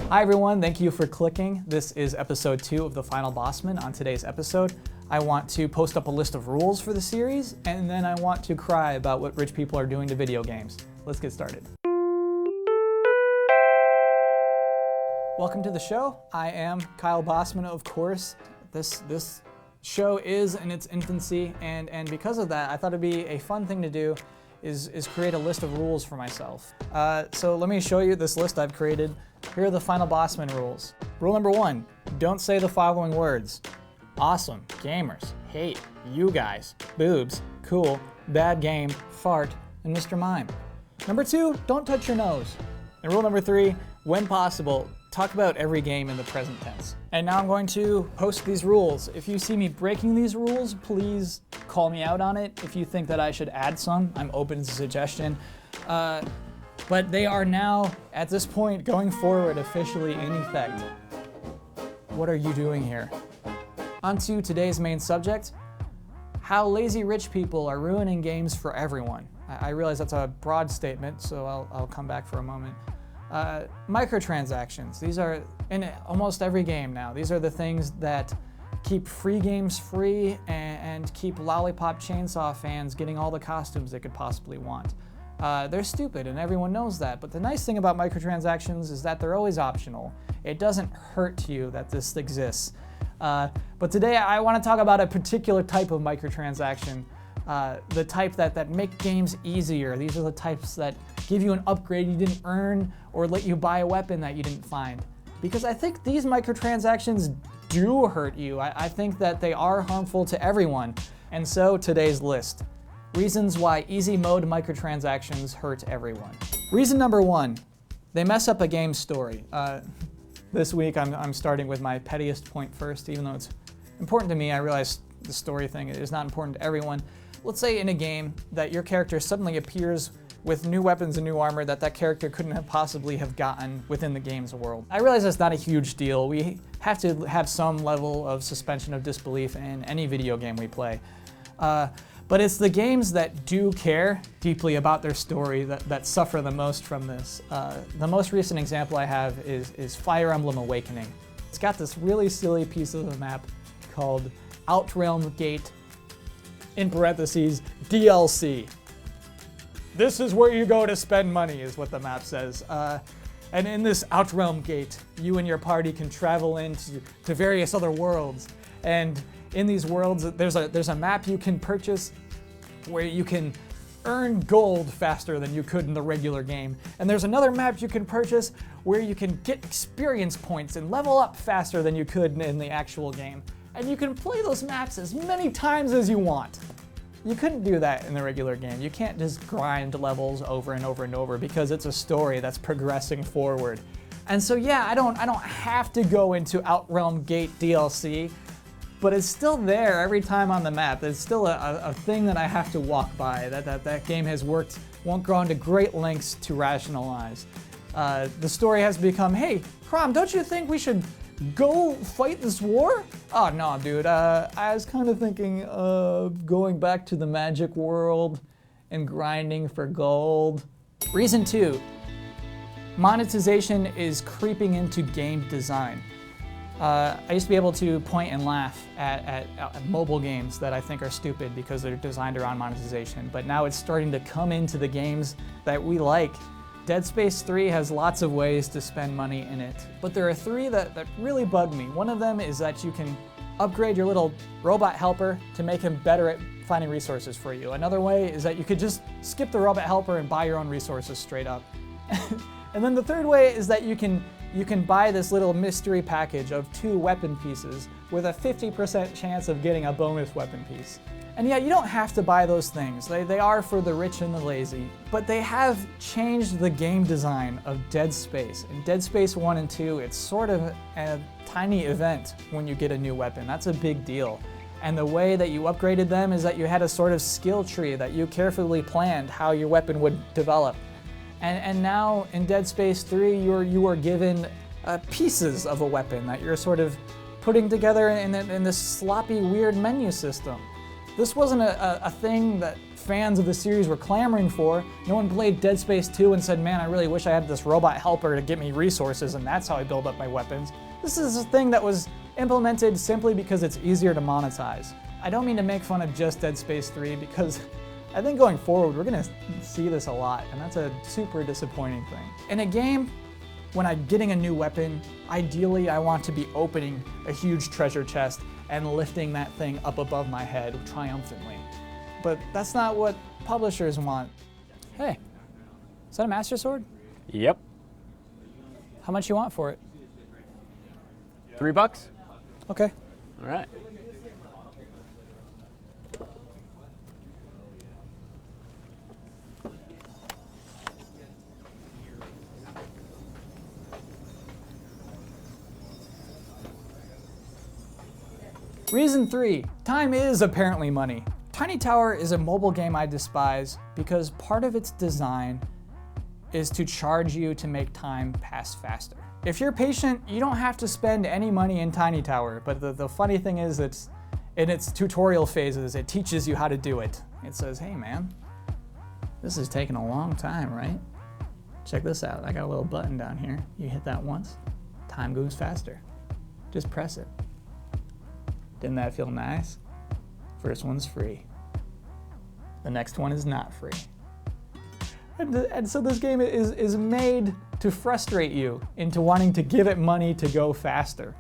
Hi everyone, thank you for clicking. This is episode 2 of The Final Bosman. On today's episode, I want to post up a list of rules for the series, and then I want to cry about what rich people are doing to video games. Let's get started. Welcome to the show. I am Kyle Bosman, of course. This show is in its infancy, and because of that, I thought it'd be a fun thing to do is create a list of rules for myself. So let me show you this list I've created. Here are the Final Bosman rules. Rule number 1, don't say the following words: awesome, gamers, hate, you guys, boobs, cool, bad game, fart, and Mr. Mime. Number 2, don't touch your nose. And rule number 3, when possible, talk about every game in the present tense. And now I'm going to post these rules. If you see me breaking these rules, please call me out on it. If you think that I should add some, I'm open to suggestion. But they are now, at this point, going forward, officially in effect. What are you doing here? On to today's main subject: how lazy rich people are ruining games for everyone. I realize that's a broad statement, so I'll come back for a moment. Microtransactions. These are in almost every game now. These are the things that keep free games free and keep Lollipop Chainsaw fans getting all the costumes they could possibly want. They're stupid, and everyone knows that, but the nice thing about microtransactions is that they're always optional. It doesn't hurt you that this exists. But today I want to talk about a particular type of microtransaction, the type that make games easier. These are the types that give you an upgrade you didn't earn or let you buy a weapon that you didn't find. Because I think these microtransactions do hurt you. I think that they are harmful to everyone. And so today's list: reasons why easy mode microtransactions hurt everyone. Reason number 1, they mess up a game's story. This week I'm starting with my pettiest point first, even though it's important to me. I realize the story thing is not important to everyone. Let's say in a game that your character suddenly appears with new weapons and new armor that character couldn't have possibly have gotten within the game's world. I realize that's not a huge deal. We have to have some level of suspension of disbelief in any video game we play. But it's the games that do care deeply about their story that suffer the most from this. The most recent example I have is Fire Emblem Awakening. It's got this really silly piece of the map called Outrealm Gate, in parentheses, DLC. This is where you go to spend money, is what the map says. And in this Outrealm Gate, you and your party can travel into various other worlds. And in these worlds, there's a map you can purchase where you can earn gold faster than you could in the regular game. And there's another map you can purchase where you can get experience points and level up faster than you could in the actual game. And you can play those maps as many times as you want. You couldn't do that in the regular game. You can't just grind levels over and over and over because it's a story that's progressing forward. And so yeah, I don't have to go into Outrealm Gate DLC, but it's still there every time on the map. It's still a thing that I have to walk by, that game has won't go into great lengths to rationalize. The story has become, hey, Crom, don't you think we should go fight this war? Oh no, dude, I was kind of thinking of going back to the magic world and grinding for gold. Reason 2, monetization is creeping into game design. I used to be able to point and laugh at mobile games that I think are stupid because they're designed around monetization, but now it's starting to come into the games that we like. Dead Space 3 has lots of ways to spend money in it, but there are 3 that really bug me. One of them is that you can upgrade your little robot helper to make him better at finding resources for you. Another way is that you could just skip the robot helper and buy your own resources straight up. And then the third way is that you can buy this little mystery package of 2 weapon pieces with a 50% chance of getting a bonus weapon piece. And yeah, you don't have to buy those things. They are for the rich and the lazy. But they have changed the game design of Dead Space. In Dead Space 1 and 2, it's sort of a tiny event when you get a new weapon. That's a big deal. And the way that you upgraded them is that you had a sort of skill tree that you carefully planned how your weapon would develop. And now in Dead Space 3, you are given pieces of a weapon that you're sort of putting together in this sloppy, weird menu system. This wasn't a thing that fans of the series were clamoring for. No one played Dead Space 2 and said, man, I really wish I had this robot helper to get me resources and that's how I build up my weapons. This is a thing that was implemented simply because it's easier to monetize. I don't mean to make fun of just Dead Space 3 because I think going forward we're gonna see this a lot, and that's a super disappointing thing. In a game, when I'm getting a new weapon, ideally I want to be opening a huge treasure chest and lifting that thing up above my head triumphantly. But that's not what publishers want. Hey, is that a Master Sword? Yep. How much you want for it? $3? Okay. All right. Reason 3, time is apparently money. Tiny Tower is a mobile game I despise because part of its design is to charge you to make time pass faster. If you're patient, you don't have to spend any money in Tiny Tower, but the funny thing is it's in its tutorial phases, it teaches you how to do it. It says, hey man, this is taking a long time, right? Check this out, I got a little button down here. You hit that once, time goes faster. Just press it. Didn't that feel nice? First one's free. The next one is not free. And so this game is made to frustrate you into wanting to give it money to go faster.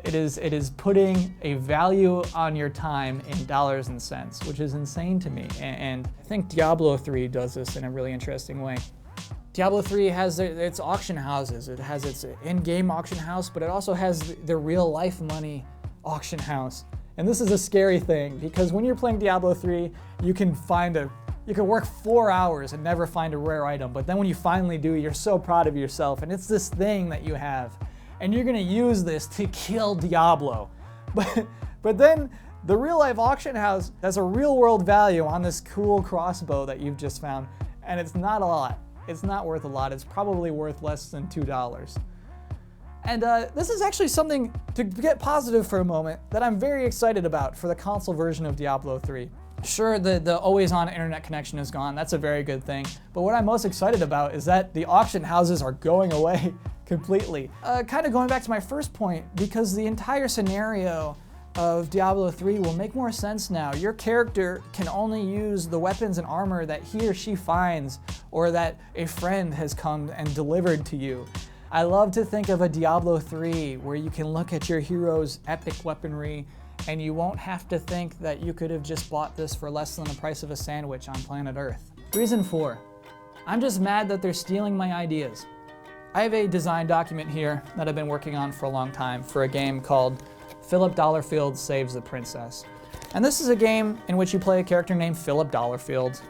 It is putting a value on your time in dollars and cents, which is insane to me. And I think Diablo 3 does this in a really interesting way. Diablo 3 has its auction houses. It has its in-game auction house, but it also has the real-life money auction house. And this is a scary thing because when you're playing Diablo 3, you can work 4 hours and never find a rare item, but then when you finally do, you're so proud of yourself, and it's this thing that you have, and you're gonna use this to kill Diablo. But then the real life auction house has a real world value on this cool crossbow that you've just found, and it's not a lot. It's not worth a lot. It's probably worth less than $2. And this is actually something, to get positive for a moment, that I'm very excited about for the console version of Diablo 3. Sure, the always-on internet connection is gone. That's a very good thing. But what I'm most excited about is that the auction houses are going away completely. Kind of going back to my first point, because the entire scenario of Diablo 3 will make more sense now. Your character can only use the weapons and armor that he or she finds or that a friend has come and delivered to you. I love to think of a Diablo 3 where you can look at your hero's epic weaponry and you won't have to think that you could have just bought this for less than the price of a sandwich on planet Earth. Reason 4, I'm just mad that they're stealing my ideas. I have a design document here that I've been working on for a long time for a game called Philip Dollarfield Saves the Princess. And this is a game in which you play a character named Philip Dollarfield.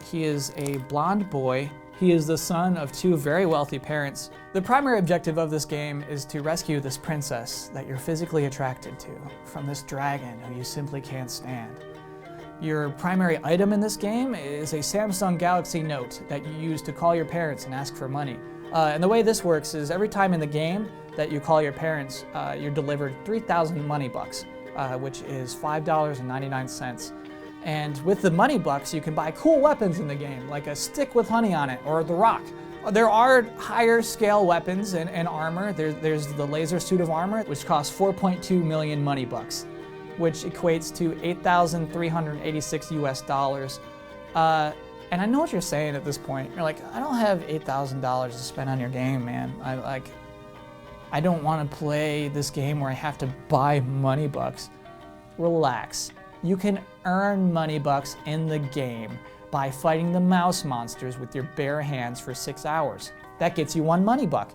He is a blonde boy. He is the son of 2 very wealthy parents. The primary objective of this game is to rescue this princess that you're physically attracted to from this dragon who you simply can't stand. Your primary item in this game is a Samsung Galaxy Note that you use to call your parents and ask for money. And the way this works is every time in the game that you call your parents, you're delivered 3,000 money bucks, which is $5.99. And with the money bucks, you can buy cool weapons in the game, like a stick with honey on it, or the rock. There are higher scale weapons and armor. There's the laser suit of armor, which costs 4.2 million money bucks, which equates to 8,386 US dollars. And I know what you're saying at this point. You're like, I don't have $8,000 to spend on your game, man. I don't want to play this game where I have to buy money bucks. Relax. You can earn money bucks in the game by fighting the mouse monsters with your bare hands for 6 hours. That gets you 1 money buck.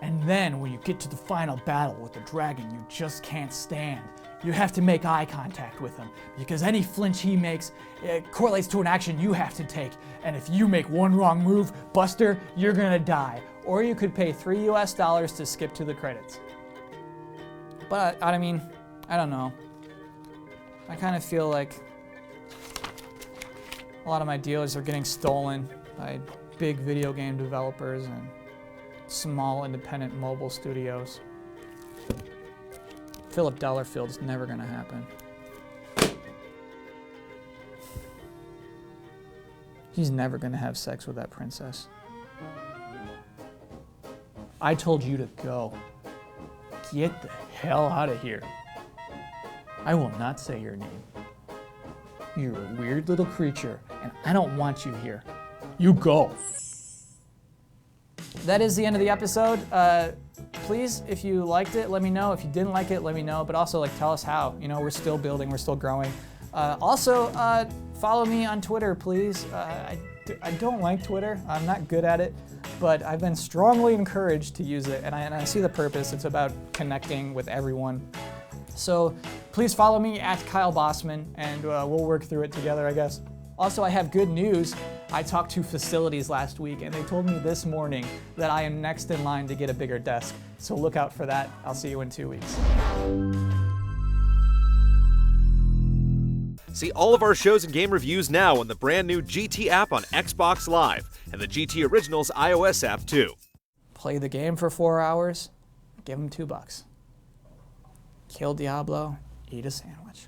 And then when you get to the final battle with the dragon you just can't stand, you have to make eye contact with him because any flinch he makes correlates to an action you have to take. And if you make one wrong move, Buster, you're gonna die. Or you could pay $3 US to skip to the credits. But I mean, I don't know. I kind of feel like a lot of my deals are getting stolen by big video game developers and small independent mobile studios. Philip Dellerfield's never gonna happen. He's never gonna have sex with that princess. I told you to go. Get the hell out of here. I will not say your name. You're a weird little creature, and I don't want you here. You go. That is the end of the episode. Please, if you liked it, let me know. If you didn't like it, let me know. But also, like, tell us how. You know, we're still building, we're still growing. Also, follow me on Twitter, please. I don't like Twitter. I'm not good at it, but I've been strongly encouraged to use it, and I see the purpose. It's about connecting with everyone. So please follow me at Kyle Bosman, and we'll work through it together, I guess. Also, I have good news. I talked to facilities last week, and they told me this morning that I am next in line to get a bigger desk. So look out for that. I'll see you in 2 weeks. See all of our shows and game reviews now on the brand new GT app on Xbox Live and the GT Originals iOS app too. Play the game for 4 hours, give them $2. Kill Diablo, eat a sandwich.